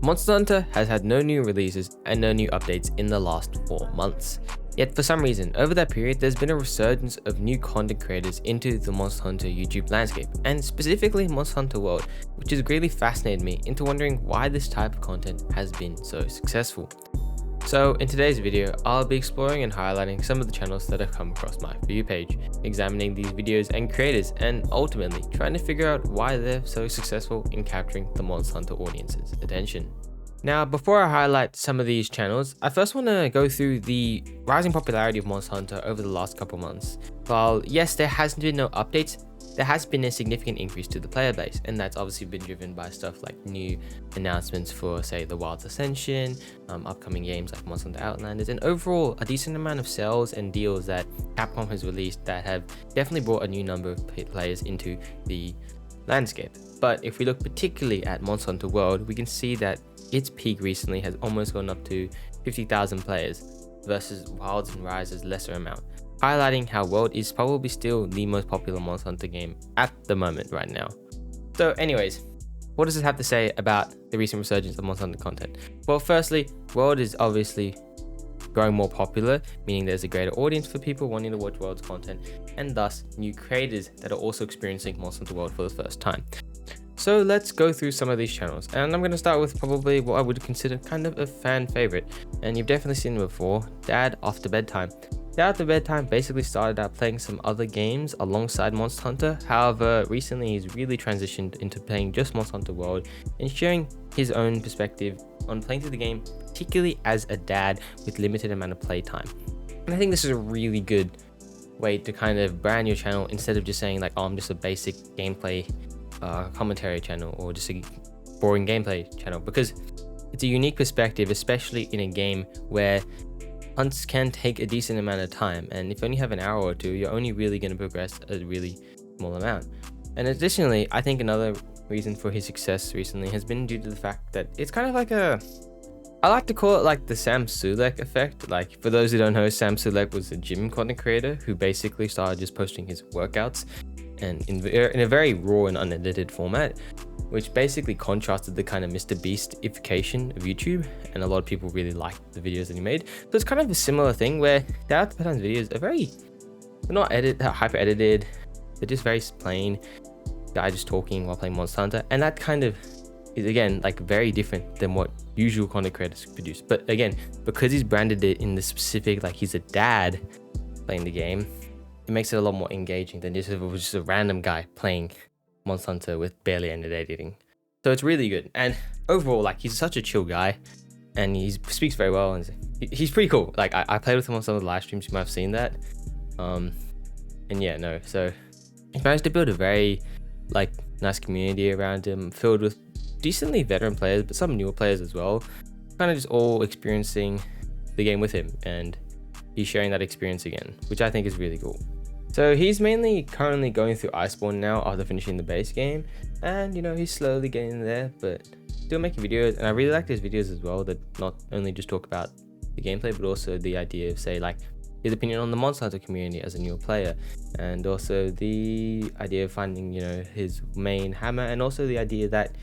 Monster Hunter has had no new releases and no new updates in the last 4 months. Yet for some reason, over that period, there's been a resurgence of new content creators into the Monster Hunter YouTube landscape, and specifically Monster Hunter World, which has greatly fascinated me into wondering why this type of content has been so successful. So in today's video, I'll be exploring and highlighting some of the channels that have come across my For You page, examining these videos and creators, and ultimately trying to figure out why they're so successful in capturing the Monster Hunter audience's attention. Now, before I highlight some of these channels, I first want to go through the rising popularity of Monster Hunter over the last couple months. While yes, there hasn't been no updates, there has been a significant increase to the player base, and that's obviously been driven by stuff like new announcements for, say, the Wilds Ascension, upcoming games like Monster Hunter Outlanders, and overall a decent amount of sales and deals that Capcom has released that have definitely brought a new number of players into the landscape. But if we look particularly at Monster Hunter World, we can see that its peak recently has almost gone up to 50,000 players versus Wilds and Rise's lesser amount, highlighting how World is probably still the most popular Monster Hunter game at the moment right now. So anyways, what does this have to say about the recent resurgence of Monster Hunter content? Well, firstly, World is obviously growing more popular, meaning there's a greater audience for people wanting to watch World's content, and thus new creators that are also experiencing Monster Hunter World for the first time. So let's go through some of these channels, and I'm going to start with probably what I would consider kind of a fan favorite, and you've definitely seen it before, Dad After Bedtime. Dad After Bedtime basically started out playing some other games alongside Monster Hunter. However, recently he's really transitioned into playing just Monster Hunter World and sharing his own perspective on playing through the game, particularly as a dad with limited amount of playtime. And I think this is a really good way to kind of brand your channel instead of just saying like, oh, I'm just a basic gameplay commentary channel or just a boring gameplay channel, because it's a unique perspective, especially in a game where hunts can take a decent amount of time, and if you only have an hour or two, you're only really going to progress a really small amount. And additionally, I think another reason for his success recently has been due to the fact that it's kind of like I like to call it like the Sam Sulek effect. Like, for those who don't know, Sam Sulek was a gym content creator who basically started just posting his workouts and in a very raw and unedited format, which basically contrasted the kind of Mr. Beast-ification of YouTube, and a lot of people really liked the videos that he made. So it's kind of a similar thing where Dad After Bedtime's videos are they're not hyper edited, they're just very plain, guy just talking while playing Monster Hunter, and that kind of is again like very different than what usual content creators produce. But again, because he's branded it in the specific, like he's a dad playing the game, it makes it a lot more engaging than just if it was just a random guy playing Monster Hunter with barely any editing. So it's really good, and overall, like, he's such a chill guy, and he speaks very well, and he's pretty cool. Like, I played with him on some of the live streams, you might have seen that. And yeah, no, so he managed to build a very like nice community around him, filled with decently veteran players, but some newer players as well, kind of just all experiencing the game with him, and he's sharing that experience again, which I think is really cool. So he's mainly currently going through Iceborne now after finishing the base game, and you know, he's slowly getting there, but still making videos, and I really like his videos as well that not only just talk about the gameplay, but also the idea of, say, like his opinion on the Monster Hunter community as a newer player, and also the idea of finding, you know, his main hammer, and also the idea that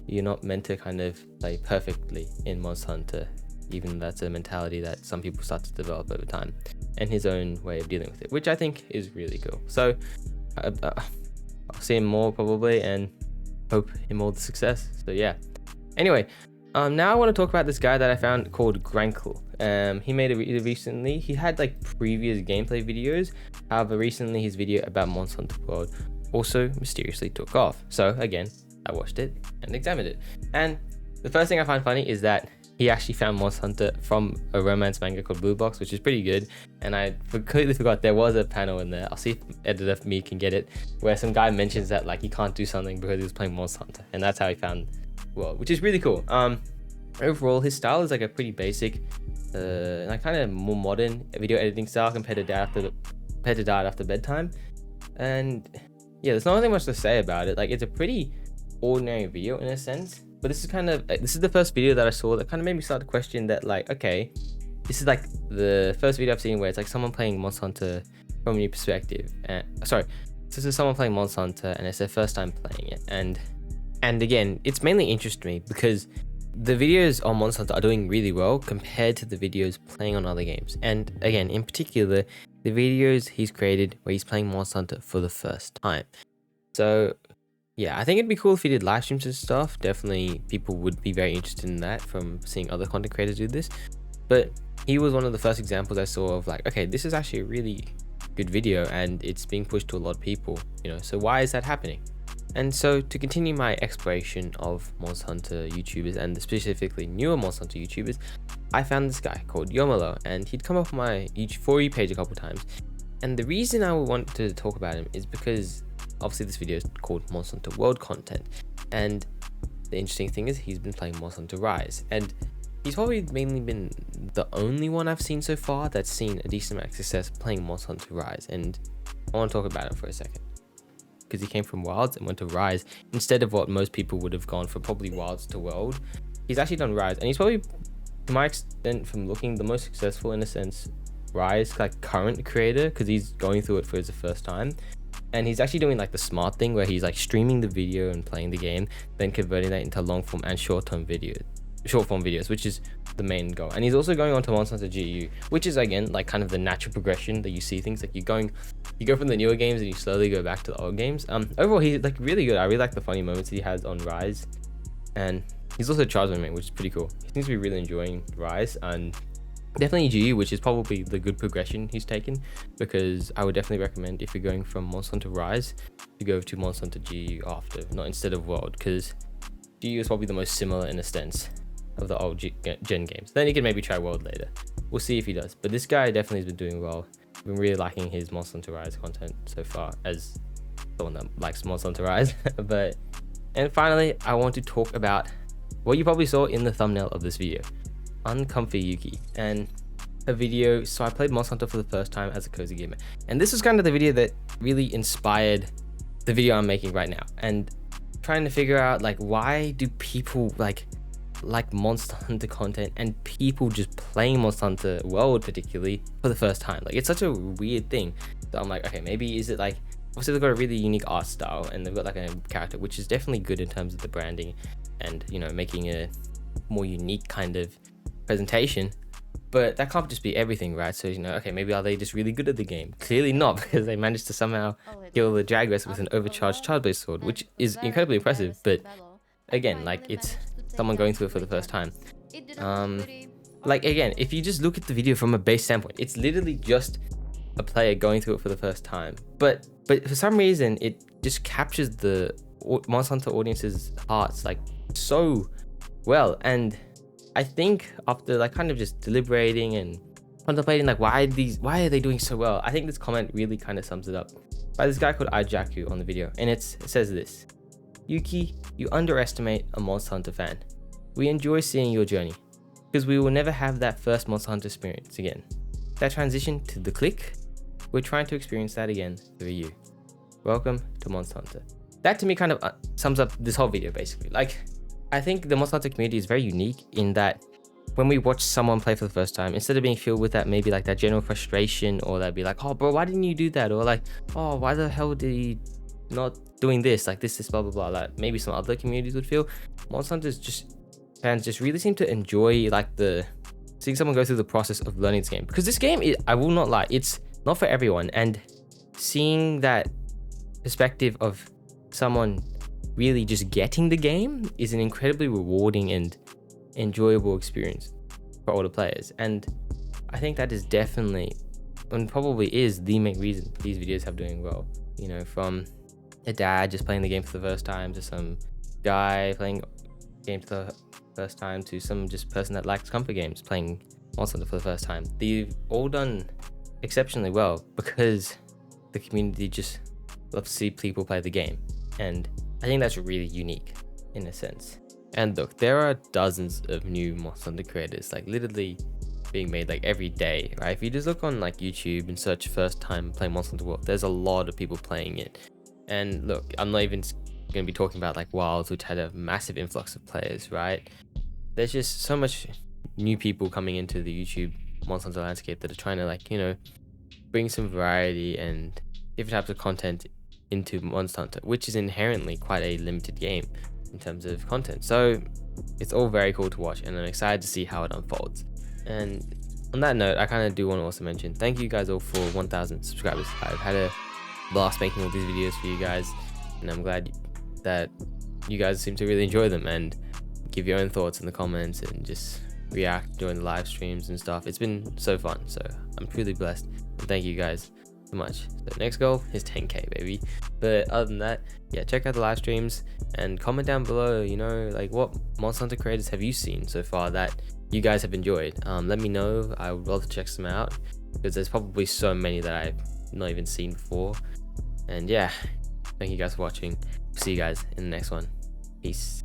you're not meant to kind of play perfectly in Monster Hunter, even though that's a mentality that some people start to develop over time, and his own way of dealing with it, which I think is really cool. So I'll see him more probably, and hope him all the success. So yeah, anyway, now I want to talk about this guy that I found called Grankle. He made a video recently. He had like previous gameplay videos, however recently his video about Monster Hunter World also mysteriously took off. So again, I watched it and examined it, and the first thing I find funny is that he actually found Monster Hunter from a romance manga called Blue Box, which is pretty good. And I completely forgot there was a panel in there. I'll see if editor for me can get it, where some guy mentions that like he can't do something because he was playing Monster Hunter, and that's how he found World, which is really cool. Overall, his style is like a pretty basic, like kind of more modern video editing style compared to Dad After Bedtime. And yeah, there's not really much to say about it. Like, it's a pretty ordinary video in a sense. But this is the first video that I saw that kind of made me start to question that, like, okay, this is like the first video I've seen where it's like someone playing Monster Hunter from a new perspective. This is someone playing Monster Hunter and it's their first time playing it. And again, it's mainly interested me because the videos on Monster Hunter are doing really well compared to the videos playing on other games. And again, in particular, the videos he's created where he's playing Monster Hunter for the first time. So yeah, I think it'd be cool if he did live streams and stuff. Definitely people would be very interested in that from seeing other content creators do this. But he was one of the first examples I saw of like, okay, this is actually a really good video and it's being pushed to a lot of people, you know, so why is that happening? And so to continue my exploration of Monster Hunter YouTubers and specifically newer Monster Hunter YouTubers, I found this guy called Yomalo, and he'd come up on my For You page a couple times. And the reason I would want to talk about him is because obviously this video is called Monster Hunter World content, and the interesting thing is he's been playing Monster Hunter Rise, and he's probably mainly been the only one I've seen so far that's seen a decent amount of success playing Monster Hunter Rise. And I want to talk about him for a second, because he came from Wilds and went to Rise instead of what most people would have gone for, probably Wilds to World. He's actually done Rise, and he's probably, to my extent, from looking the most successful in a sense Rise like current creator, because he's going through it for the first time. And he's actually doing like the smart thing where he's like streaming the video and playing the game, then converting that into long form and short form videos, which is the main goal. And he's also going on to Monster Hunter GU, which is again like kind of the natural progression that you see things like you go from the newer games and you slowly go back to the old games. Overall he's like really good. I really like the funny moments he has on Rise, and he's also a Charizard main, which is pretty cool. He seems to be really enjoying Rise, and definitely GU, which is probably the good progression he's taken, because I would definitely recommend if you're going from Monster Hunter Rise to go to Monster Hunter GU after, not instead of World, because GU is probably the most similar in a sense of the old gen games. Then you can maybe try World later. We'll see if he does. But this guy definitely has been doing well. I've been really liking his Monster Hunter Rise content so far, as someone that likes Monster Hunter Rise. And finally, I want to talk about what you probably saw in the thumbnail of this video, Uncomfy Yuki, and a video. So I played Monster Hunter for the first time as a cozy gamer, and this was kind of the video that really inspired the video I'm making right now, and trying to figure out like, why do people like Monster Hunter content and people just playing Monster Hunter World particularly for the first time? Like, it's such a weird thing. So I'm like, okay, maybe is it like, obviously they've got a really unique art style and they've got like a character, which is definitely good in terms of the branding and, you know, making a more unique kind of presentation, but that can't just be everything, right? So, you know, okay, maybe are they just really good at the game? Clearly not, because they managed to somehow kill the Jaguars with an overcharged charge-based sword, which is incredibly impressive. But again, like, it's someone going through it for the first time. Like, again, if you just look at the video from a base standpoint, it's literally just a player going through it for the first time, but for some reason it just captures the Monster Hunter audience's hearts like so well. And I think after like kind of just deliberating and contemplating like why are they doing so well, I think this comment really kind of sums it up, by this guy called Ijaku on the video, and it says this: Yuki, you underestimate a Monster Hunter fan. We enjoy seeing your journey, because we will never have that first Monster Hunter experience again. That transition to the click, we're trying to experience that again through you. Welcome to Monster Hunter. That to me kind of sums up this whole video basically. Like, I think the Monster Hunter community is very unique in that when we watch someone play for the first time, instead of being filled with that maybe like that general frustration, or that be like, oh bro, why didn't you do that? Or like, oh, why the hell did he not doing this? Like this blah blah blah. Like maybe some other communities would feel. Monster Hunter's fans just really seem to enjoy like seeing someone go through the process of learning this game, because this game is, I will not lie, it's not for everyone, and seeing that perspective of someone really just getting the game is an incredibly rewarding and enjoyable experience for all the players. And I think that is definitely, and probably is, the main reason these videos have doing well. You know, from a dad just playing the game for the first time, to some guy playing game for the first time, to some just person that likes comfort games playing Monster Hunter for the first time. They've all done exceptionally well because the community just loves to see people play the game, and I think that's really unique in a sense. And look, there are dozens of new Monster Hunter creators like literally being made like every day, right? If you just look on like YouTube and search first time playing Monster Hunter World, there's a lot of people playing it. And look, I'm not even going to be talking about like Wilds, which had a massive influx of players, right? There's just so much new people coming into the YouTube Monster Hunter landscape that are trying to like, you know, bring some variety and different types of content into Monster Hunter, which is inherently quite a limited game. in terms of content. So it's all very cool to watch, and I'm excited to see how it unfolds. And on that note, I kind of do want to also mention thank you guys all for 1,000 subscribers. I've had a blast making all these videos for you guys, and I'm glad that you guys seem to really enjoy them and give your own thoughts in the comments and just react during the live streams and stuff. It's been so fun, so I'm truly blessed, and thank you guys so much. So next goal is 10k, baby. But other than that, yeah, check out the live streams and comment down below, you know, like what Monster Hunter creators have you seen so far that you guys have enjoyed. Let me know. I would love to check some out, because there's probably so many that I've not even seen before. And yeah, thank you guys for watching. See you guys in the next one. Peace.